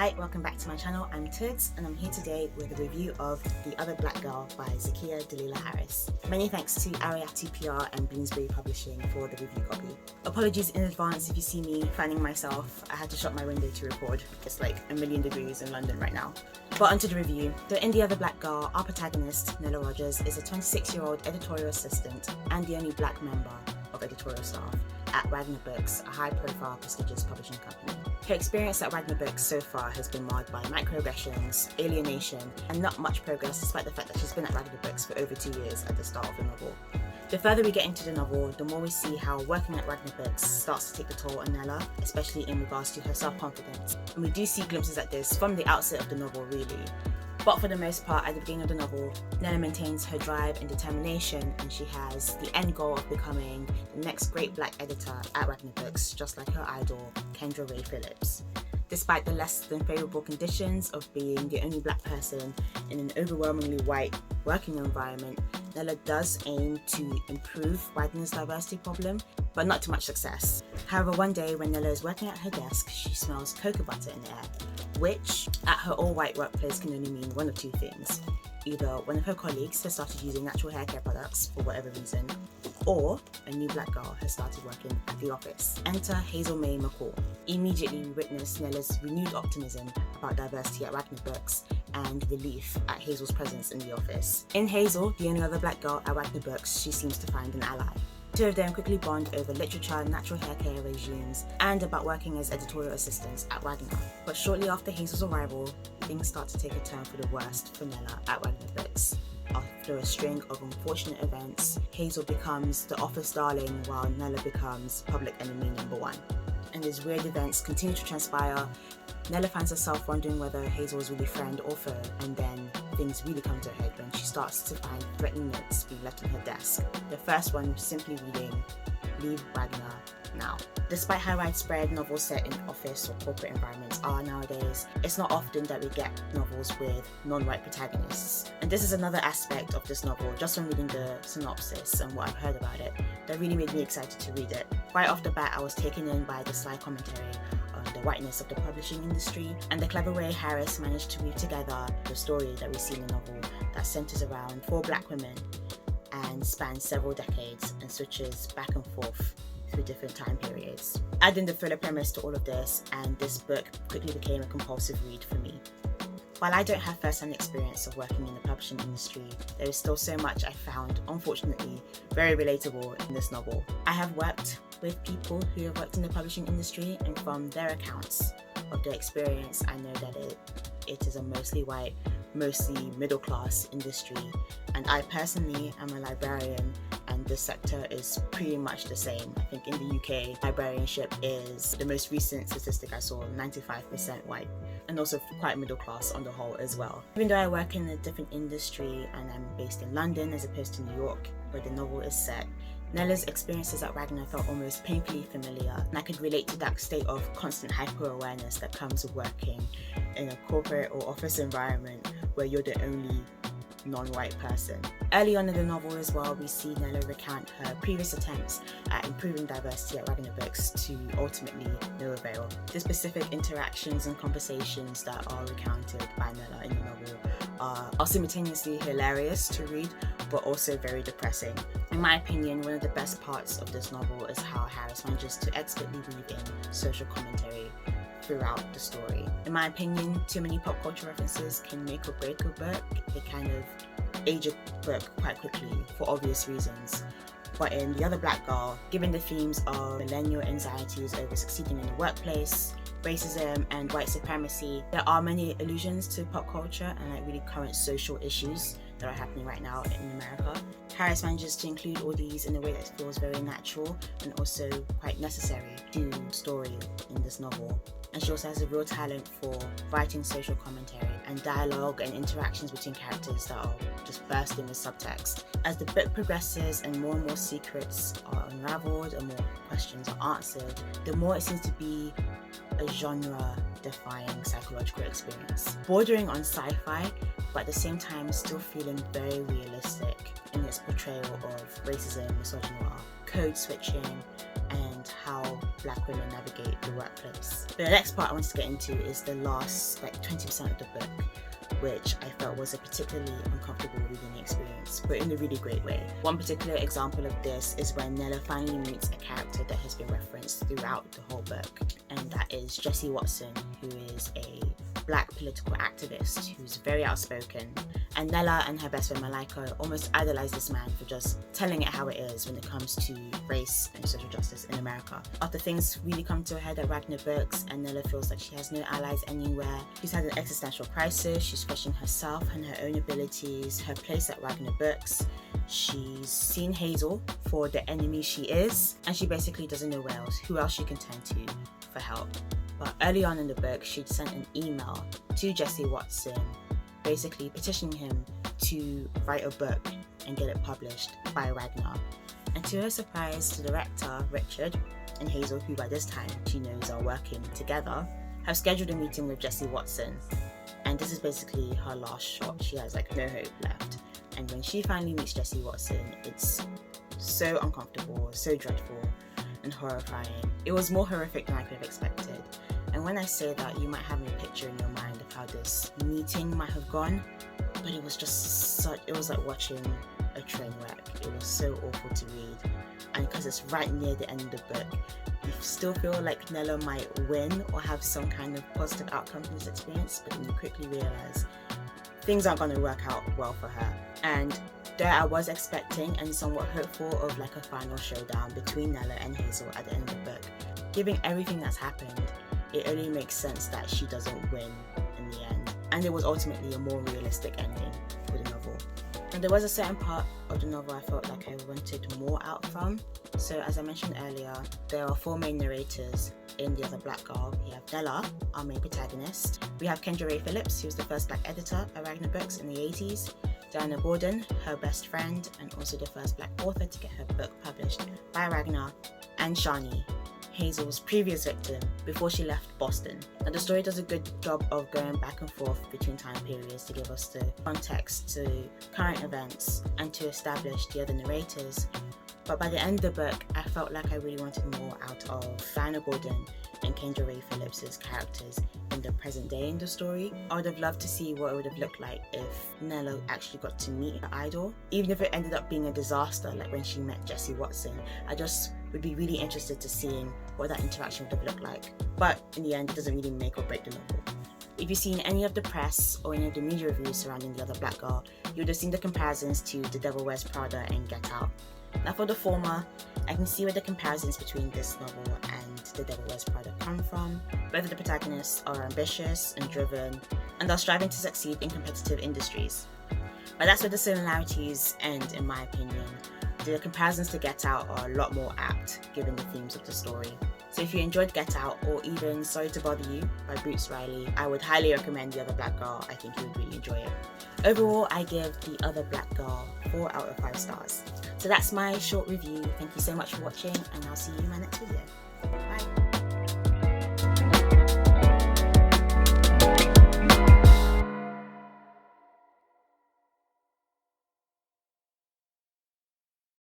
Hi, welcome back to my channel. I'm Tudz and I'm here today with a review of The Other Black Girl by Zakiya Dalila Harris. Many thanks to Ariatu PR and Bloomsbury Publishing for the review copy. Apologies in advance if you see me fanning myself. I had to shut my window to record. It's like a million degrees in London right now. But onto the review. So in The Other Black Girl, our protagonist, Nella Rogers, is a 26-year-old editorial assistant and the only black member of editorial staff at Wagner Books, a high-profile, prestigious publishing company. Her experience at Wagner Books so far has been marred by microaggressions, alienation, and not much progress despite the fact that she's been at Wagner Books for over 2 years at the start of the novel. The further we get into the novel, the more we see how working at Wagner Books starts to take the toll on Nella, especially in regards to her self-confidence. And we do see glimpses at this from the outset of the novel, really. But for the most part, at the beginning of the novel, Nella maintains her drive and determination, and she has the end goal of becoming the next great black editor at Wagner Books, just like her idol, Kendra Ray Phillips. Despite the less than favourable conditions of being the only black person in an overwhelmingly white working environment, Nella does aim to improve Wagner's diversity problem, but not to much success. However, one day when Nella is working at her desk, she smells cocoa butter in the air, which at her all-white workplace can only mean one of two things. Either one of her colleagues has started using natural hair care products for whatever reason, or a new black girl has started working at the office. Enter Hazel May McCall. Immediately we witness Nella's renewed optimism about diversity at Wagner Books and relief at Hazel's presence in the office. In Hazel, the only other black girl at Wagner Books, she seems to find an ally. Two of them quickly bond over literature, natural hair care regimes, and about working as editorial assistants at Wagner. But shortly after Hazel's arrival, things start to take a turn for the worst for Nella at Wagner Books. After a string of unfortunate events, Hazel becomes the office darling while Nella becomes public enemy number one. And as weird events continue to transpire, Nella finds herself wondering whether Hazel is really friend or foe, and then things really come to a head when she starts to find threatening notes being left on her desk. The first one simply reading, "Leave Wagner now." Despite how widespread novels set in office or corporate environments are nowadays, it's not often that we get novels with non-white protagonists. And this is another aspect of this novel, just from reading the synopsis and what I've heard about it, that really made me excited to read it. Right off the bat, I was taken in by the sly commentary on the whiteness of the publishing industry and the clever way Harris managed to weave together the story that we see in the novel that centers around 4 black women and spans several decades and switches back and forth through different time periods. Adding the thriller premise to all of this, and this book quickly became a compulsive read for me. While I don't have first-hand experience of working in the publishing industry, there is still so much I found, unfortunately, very relatable in this novel. I have worked with people who have worked in the publishing industry, and from their accounts of their experience, I know that it is a mostly white, mostly middle-class industry, and I personally am a librarian, and this sector is pretty much the same. I think in the UK, librarianship is, the most recent statistic I saw, 95% white, and also quite middle class on the whole as well. Even though I work in a different industry and I'm based in London as opposed to New York, where the novel is set, Nella's experiences at Wagner felt almost painfully familiar, and I could relate to that state of constant hyper-awareness that comes with working in a corporate or office environment where you're the only non-white person. Early on in the novel as well, we see Nella recount her previous attempts at improving diversity at Wagner Books to ultimately no avail. The specific interactions and conversations that are recounted by Nella in the novel are simultaneously hilarious to read, but also very depressing. In my opinion, one of the best parts of this novel is how Harris manages to expertly weave in social commentary throughout the story. In my opinion, too many pop culture references can make or break a book. They kind of age a book quite quickly for obvious reasons. But in The Other Black Girl, given the themes of millennial anxieties over succeeding in the workplace, racism and white supremacy, there are many allusions to pop culture and like really current social issues that are happening right now in America. Harris manages to include all these in a way that feels very natural and also quite necessary to the story in this novel. And she also has a real talent for writing social commentary and dialogue and interactions between characters that are just bursting with subtext. As the book progresses and more secrets are unraveled and more questions are answered, the more it seems to be a genre-defying psychological experience, bordering on sci-fi, but at the same time still feeling very realistic in its portrayal of racism, misogyny, code switching, and how black women navigate the workplace. But the next part I wanted to get into is the last 20% of the book, which I felt was a particularly uncomfortable reading experience, but in a really great way. One particular example of this is when Nella finally meets a character that has been referenced throughout the whole book, and that is Jessie Watson, who is a black political activist who's very outspoken. And Nella and her best friend Malika almost idolize this man for just telling it how it is when it comes to race and social justice in America. After things really come to a head at Wagner Books and Nella feels like she has no allies anywhere, she's had an existential crisis, she's questioning herself and her own abilities, her place at Wagner Books. She's seen Hazel for the enemy she is, and she basically doesn't know who else she can turn to for help. But early on in the book, she'd sent an email to Jessie Watson, basically petitioning him to write a book and get it published by Wagner. And to her surprise, the director, Richard, and Hazel, who by this time she knows are working together, have scheduled a meeting with Jessie Watson. And this is basically her last shot. She has no hope left. And when she finally meets Jessie Watson, it's so uncomfortable, so dreadful and horrifying. It was more horrific than I could have expected. And when I say that, you might have a picture in your mind of how this meeting might have gone, but it was just it was like watching a train wreck. It was so awful to read. And because it's right near the end of the book, you still feel like Nella might win or have some kind of positive outcome from this experience, but then you quickly realize things aren't going to work out well for her. And though I was expecting and somewhat hopeful of a final showdown between Nella and Hazel at the end of the book, given everything that's happened, it only makes sense that she doesn't win in the end. And it was ultimately a more realistic ending for the novel. And there was a certain part of the novel I felt like I wanted more out from. So as I mentioned earlier, there are 4 main narrators in The Other Black Girl. We have Nella, our main protagonist. We have Kendra Ray Phillips, who was the first black editor at Wagner Books in the 80s. Diana Borden, her best friend, and also the first black author to get her book published by Wagner. And Shani, Hazel's previous victim before she left Boston. Now the story does a good job of going back and forth between time periods to give us the context to current events and to establish the other narrators. But by the end of the book, I felt like I really wanted more out of Diana Gordon and Kendra Ray Phillips' characters in the present day in the story. I would have loved to see what it would have looked like if Nella actually got to meet her idol. Even if it ended up being a disaster, like when she met Jessie Watson, I just would be really interested to seeing what that interaction would have looked like. But in the end, it doesn't really make or break the novel. If you've seen any of the press or any of the media reviews surrounding The Other Black Girl, you would have seen the comparisons to The Devil Wears Prada and Get Out. Now for the former, I can see where the comparisons between this novel and The Devil Wears Prada come from. Both of the protagonists are ambitious and driven and are striving to succeed in competitive industries. But that's where the similarities end, in my opinion. The comparisons to Get Out are a lot more apt given the themes of the story. So if you enjoyed Get Out or even Sorry to Bother You by Boots Riley, I would highly recommend The Other Black Girl. I think you would really enjoy it. Overall, I give The Other Black Girl 4 out of 5 stars. So that's my short review. Thank you so much for watching, and I'll see you in my next video. Bye.